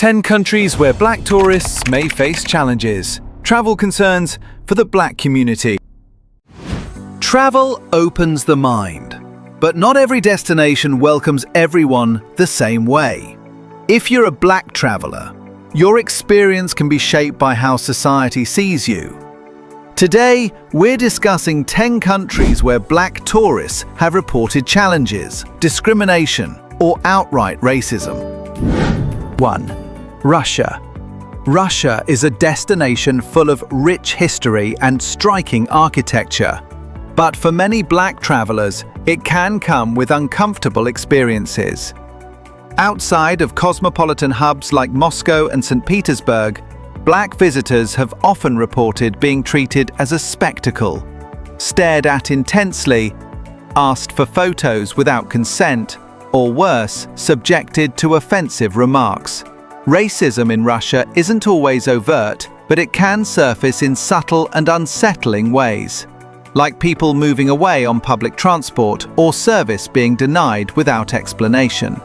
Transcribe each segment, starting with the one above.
10 countries where black tourists may face challenges. Travel concerns for the black community. Travel opens the mind, but not every destination welcomes everyone the same way. If you're a black traveler, your experience can be shaped by how society sees you. Today, we're discussing 10 countries where black tourists have reported challenges, discrimination, or outright racism. 1. Russia. Russia is a destination full of rich history and striking architecture. But for many black travelers, it can come with uncomfortable experiences. Outside of cosmopolitan hubs like Moscow and St. Petersburg, black visitors have often reported being treated as a spectacle, stared at intensely, asked for photos without consent, or worse, subjected to offensive remarks. Racism in Russia isn't always overt, but it can surface in subtle and unsettling ways, like people moving away on public transport or service being denied without explanation.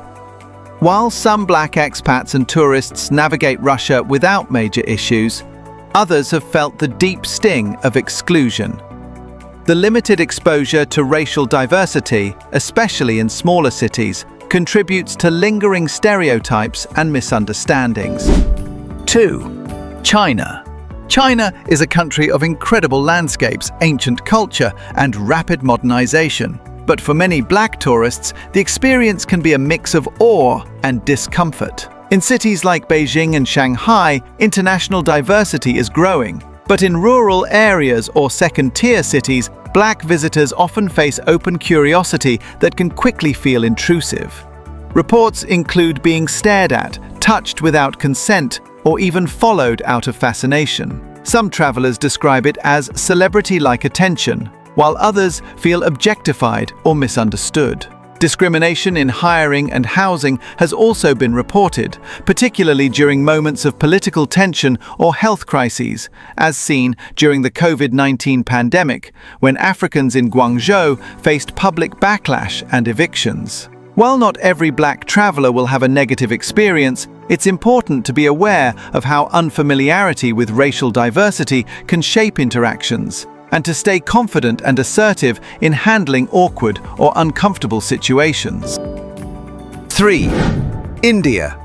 While some black expats and tourists navigate Russia without major issues, others have felt the deep sting of exclusion. The limited exposure to racial diversity, especially in smaller cities, contributes to lingering stereotypes and misunderstandings. 2. China. China is a country of incredible landscapes, ancient culture, and rapid modernization. But for many black tourists, the experience can be a mix of awe and discomfort. In cities like Beijing and Shanghai, international diversity is growing. But in rural areas or second-tier cities, black visitors often face open curiosity that can quickly feel intrusive. Reports include being stared at, touched without consent, or even followed out of fascination. Some travelers describe it as celebrity-like attention, while others feel objectified or misunderstood. Discrimination in hiring and housing has also been reported, particularly during moments of political tension or health crises, as seen during the COVID-19 pandemic, when Africans in Guangzhou faced public backlash and evictions. While not every black traveler will have a negative experience, it's important to be aware of how unfamiliarity with racial diversity can shape interactions, and to stay confident and assertive in handling awkward or uncomfortable situations. 3. India.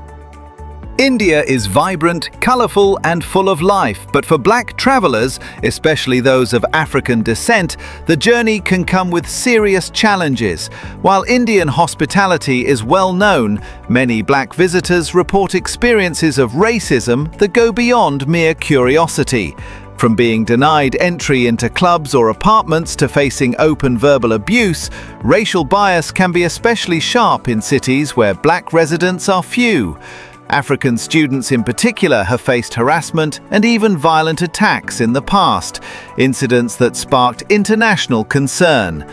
India is vibrant, colorful, and full of life, but for black travelers, especially those of African descent, the journey can come with serious challenges. While Indian hospitality is well known, many black visitors report experiences of racism that go beyond mere curiosity. From being denied entry into clubs or apartments to facing open verbal abuse, racial bias can be especially sharp in cities where black residents are few. African students in particular have faced harassment and even violent attacks in the past, incidents that sparked international concern.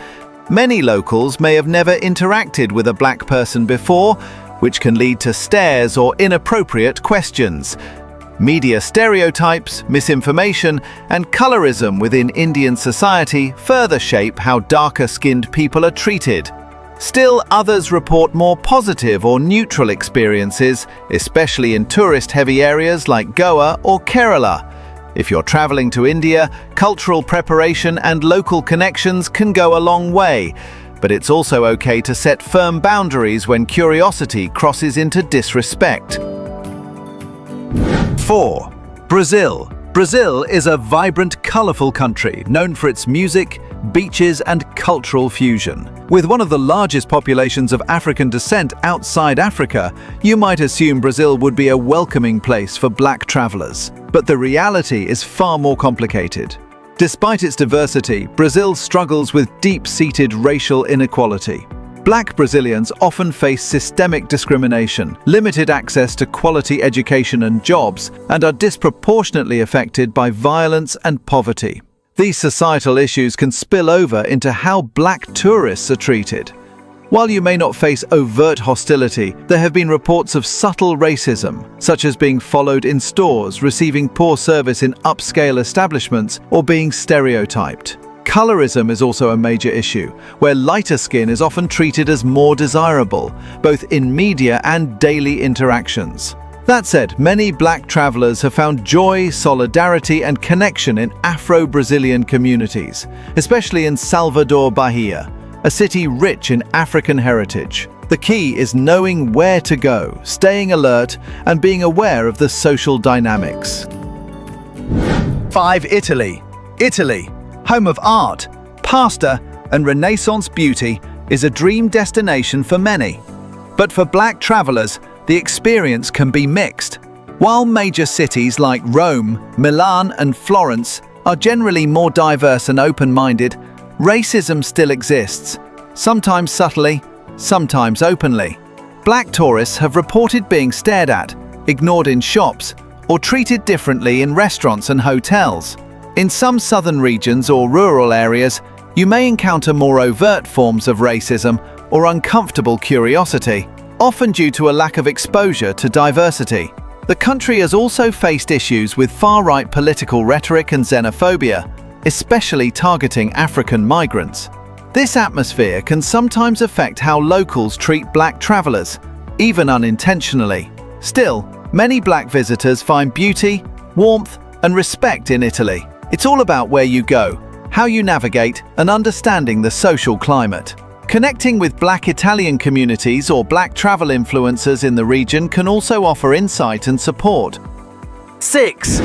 Many locals may have never interacted with a black person before, which can lead to stares or inappropriate questions. Media stereotypes, misinformation, and colorism within Indian society further shape how darker-skinned people are treated. Still, others report more positive or neutral experiences, especially in tourist-heavy areas like Goa or Kerala. If you're traveling to India, cultural preparation and local connections can go a long way, but it's also okay to set firm boundaries when curiosity crosses into disrespect. 4. Brazil. Brazil is a vibrant, colorful country known for its music, beaches, and cultural fusion. With one of the largest populations of African descent outside Africa, you might assume Brazil would be a welcoming place for black travelers. But the reality is far more complicated. Despite its diversity, Brazil struggles with deep-seated racial inequality. Black Brazilians often face systemic discrimination, limited access to quality education and jobs, and are disproportionately affected by violence and poverty. These societal issues can spill over into how black tourists are treated. While you may not face overt hostility, there have been reports of subtle racism, such as being followed in stores, receiving poor service in upscale establishments, or being stereotyped. Colorism is also a major issue, where lighter skin is often treated as more desirable, both in media and daily interactions. That said, many black travelers have found joy, solidarity, and connection in Afro-Brazilian communities, especially in Salvador, Bahia, a city rich in African heritage. The key is knowing where to go, staying alert, and being aware of the social dynamics. 5. Italy. Italy, home of art, pasta, and Renaissance beauty, is a dream destination for many. But for black travelers, the experience can be mixed. While major cities like Rome, Milan, and Florence are generally more diverse and open-minded, racism still exists, sometimes subtly, sometimes openly. Black tourists have reported being stared at, ignored in shops, or treated differently in restaurants and hotels. In some southern regions or rural areas, you may encounter more overt forms of racism or uncomfortable curiosity, often due to a lack of exposure to diversity. The country has also faced issues with far-right political rhetoric and xenophobia, especially targeting African migrants. This atmosphere can sometimes affect how locals treat black travelers, even unintentionally. Still, many black visitors find beauty, warmth, and respect in Italy. It's all about where you go, how you navigate, and understanding the social climate. Connecting with black Italian communities or black travel influencers in the region can also offer insight and support. 6.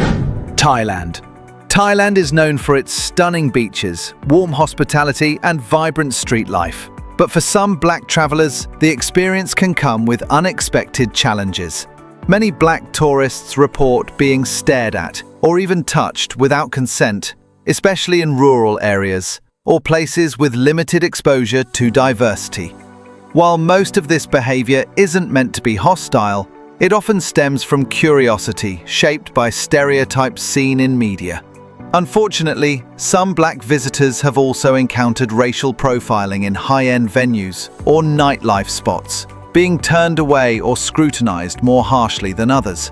Thailand. Thailand is known for its stunning beaches, warm hospitality, and vibrant street life. But for some black travelers, the experience can come with unexpected challenges. Many black tourists report being stared at or even touched without consent, especially in rural areas or places with limited exposure to diversity. While most of this behavior isn't meant to be hostile, it often stems from curiosity shaped by stereotypes seen in media. Unfortunately, some black visitors have also encountered racial profiling in high-end venues or nightlife spots, being turned away or scrutinized more harshly than others.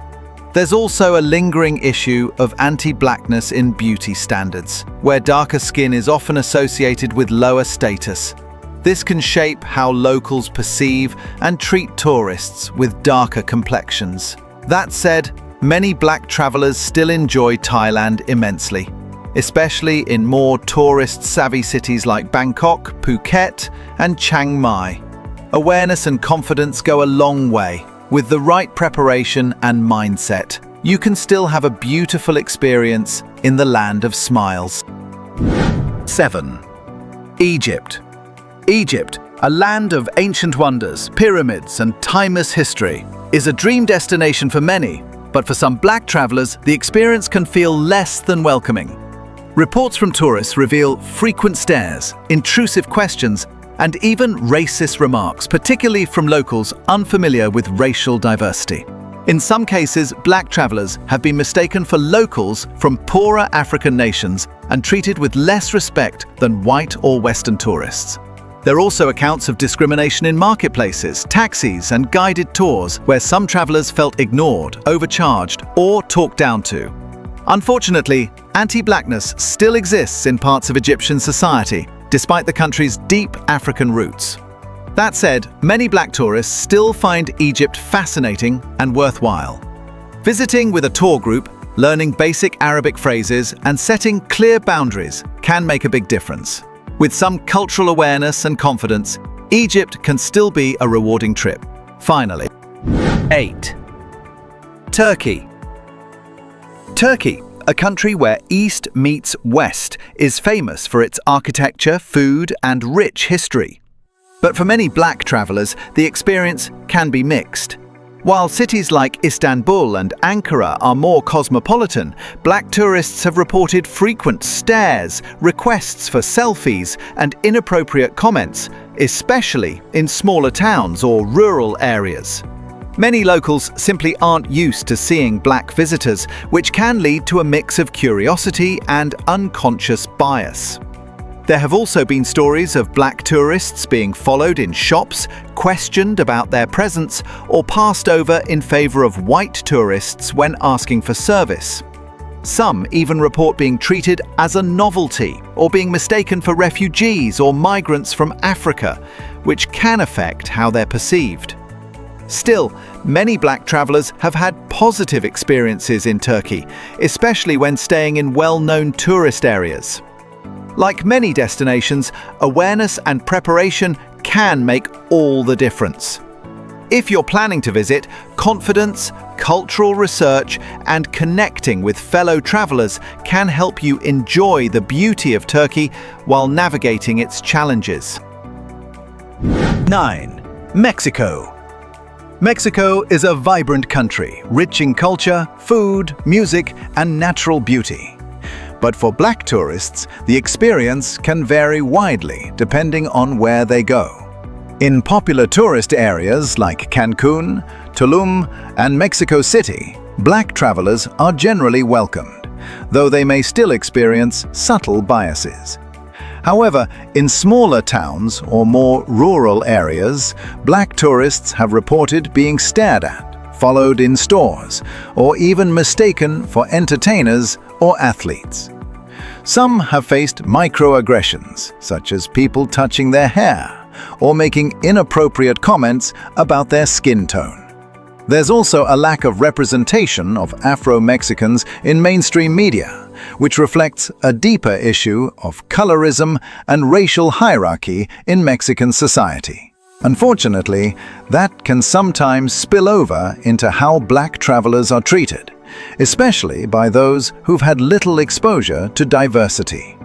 There's also a lingering issue of anti-blackness in beauty standards, where darker skin is often associated with lower status. This can shape how locals perceive and treat tourists with darker complexions. That said, many black travelers still enjoy Thailand immensely, especially in more tourist-savvy cities like Bangkok, Phuket, and Chiang Mai. Awareness and confidence go a long way. With the right preparation and mindset, you can still have a beautiful experience in the land of smiles. 7. Egypt. Egypt, a land of ancient wonders, pyramids, and timeless history, is a dream destination for many, but for some black travelers, the experience can feel less than welcoming. Reports from tourists reveal frequent stares, intrusive questions, and even racist remarks, particularly from locals unfamiliar with racial diversity. In some cases, black travelers have been mistaken for locals from poorer African nations and treated with less respect than white or Western tourists. There are also accounts of discrimination in marketplaces, taxis, and guided tours where some travelers felt ignored, overcharged, or talked down to. Unfortunately, anti-blackness still exists in parts of Egyptian society, despite the country's deep African roots. That said, many black tourists still find Egypt fascinating and worthwhile. Visiting with a tour group, learning basic Arabic phrases, and setting clear boundaries can make a big difference. With some cultural awareness and confidence, Egypt can still be a rewarding trip. Finally. 8. Turkey. Turkey, a country where East meets West, is famous for its architecture, food, and rich history. But for many black travelers, the experience can be mixed. While cities like Istanbul and Ankara are more cosmopolitan, black tourists have reported frequent stares, requests for selfies, and inappropriate comments, especially in smaller towns or rural areas. Many locals simply aren't used to seeing black visitors, which can lead to a mix of curiosity and unconscious bias. There have also been stories of black tourists being followed in shops, questioned about their presence, or passed over in favor of white tourists when asking for service. Some even report being treated as a novelty or being mistaken for refugees or migrants from Africa, which can affect how they're perceived. Still, many black travelers have had positive experiences in Turkey, especially when staying in well-known tourist areas. Like many destinations, awareness and preparation can make all the difference. If you're planning to visit, confidence, cultural research, and connecting with fellow travelers can help you enjoy the beauty of Turkey while navigating its challenges. 9. Mexico. Mexico is a vibrant country, rich in culture, food, music, and natural beauty. But for black tourists, the experience can vary widely depending on where they go. In popular tourist areas like Cancun, Tulum, and Mexico City, black travelers are generally welcomed, though they may still experience subtle biases. However, in smaller towns or more rural areas, black tourists have reported being stared at, followed in stores, or even mistaken for entertainers or athletes. Some have faced microaggressions, such as people touching their hair or making inappropriate comments about their skin tone. There's also a lack of representation of Afro-Mexicans in mainstream media, which reflects a deeper issue of colorism and racial hierarchy in Mexican society. Unfortunately, that can sometimes spill over into how black travelers are treated, especially by those who've had little exposure to diversity.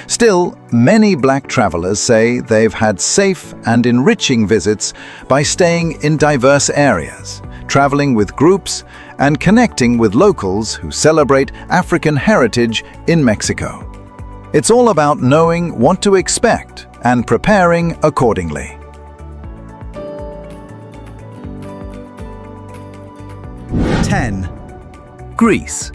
Still, many black travelers say they've had safe and enriching visits by staying in diverse areas, traveling with groups, and connecting with locals who celebrate African heritage in Mexico. It's all about knowing what to expect and preparing accordingly. 10. Greece.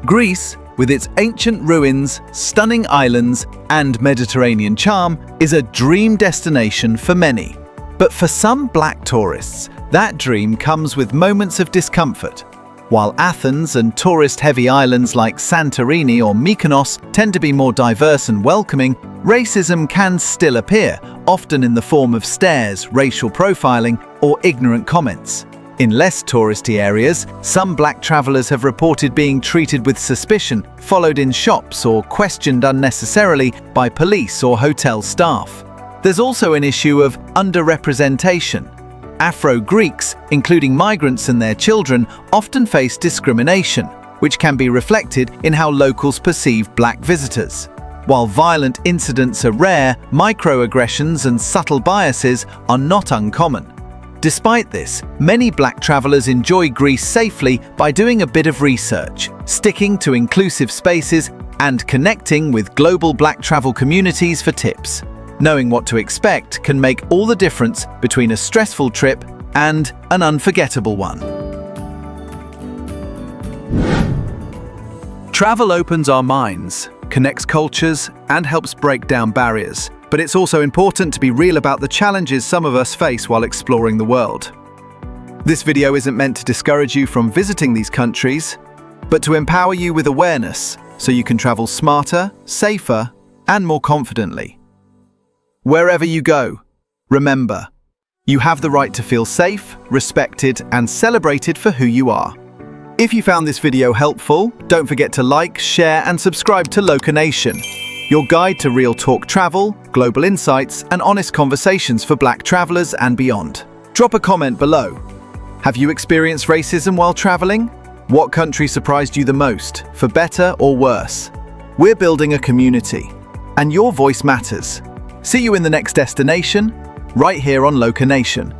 Greece, with its ancient ruins, stunning islands, and Mediterranean charm, is a dream destination for many. But for some black tourists, that dream comes with moments of discomfort. While Athens and tourist-heavy islands like Santorini or Mykonos tend to be more diverse and welcoming, racism can still appear, often in the form of stares, racial profiling, or ignorant comments. In less touristy areas, some black travelers have reported being treated with suspicion, followed in shops, or questioned unnecessarily by police or hotel staff. There's also an issue of underrepresentation. Afro-Greeks, including migrants and their children, often face discrimination, which can be reflected in how locals perceive black visitors. While violent incidents are rare, microaggressions and subtle biases are not uncommon. Despite this, many black travelers enjoy Greece safely by doing a bit of research, sticking to inclusive spaces, and connecting with global black travel communities for tips. Knowing what to expect can make all the difference between a stressful trip and an unforgettable one. Travel opens our minds, connects cultures, and helps break down barriers. But it's also important to be real about the challenges some of us face while exploring the world. This video isn't meant to discourage you from visiting these countries, but to empower you with awareness so you can travel smarter, safer, and more confidently. Wherever you go, remember, you have the right to feel safe, respected, and celebrated for who you are. If you found this video helpful, don't forget to like, share, and subscribe to Loca Nation, your guide to real talk travel, global insights, and honest conversations for black travelers and beyond. Drop a comment below. Have you experienced racism while traveling? What country surprised you the most, for better or worse? We're building a community, and your voice matters. See you in the next destination, right here on Loca Nation.